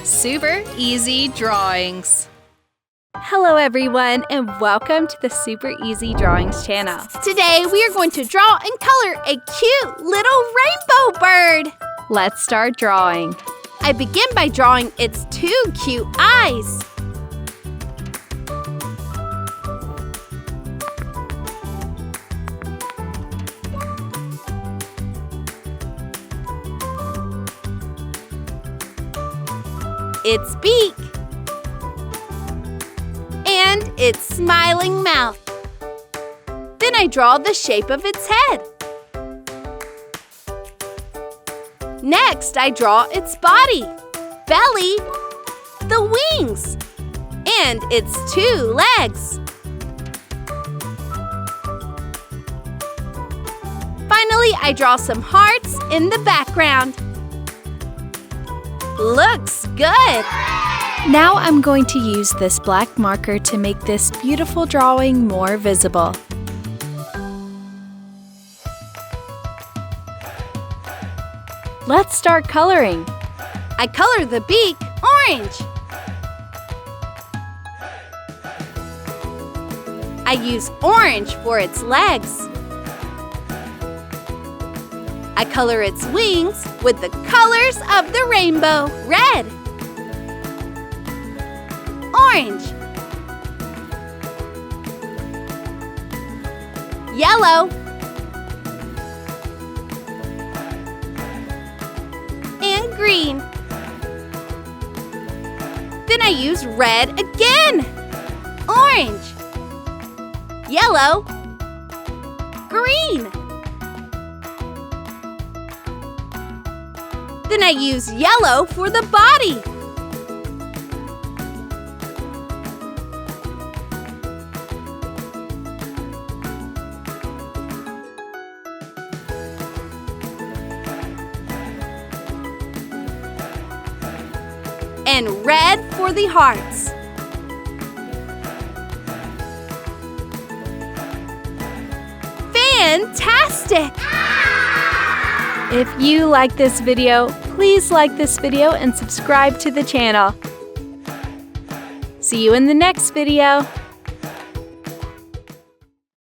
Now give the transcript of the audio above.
Super Easy Drawings. Hello everyone, and welcome to the Super Easy Drawings channel. Today we are going to draw and color a cute little rainbow bird. Let's start drawing. I begin by drawing its two cute eyes. Its beak, and its smiling mouth. Then I draw the shape of its head. Next, I draw its body, belly, the wings, and its two legs. Finally, I draw some hearts in the background. Looks good! Now I'm going to use this black marker to make this beautiful drawing more visible. Let's start coloring. I color the beak orange. I use orange for its legs. I color its wings with the colors of the rainbow: red, orange, yellow, and green. Then I use red again, orange, yellow, green. Then I use yellow for the body. And red for the hearts. Fantastic! If you like this video, please like this video and subscribe to the channel. See you in the next video.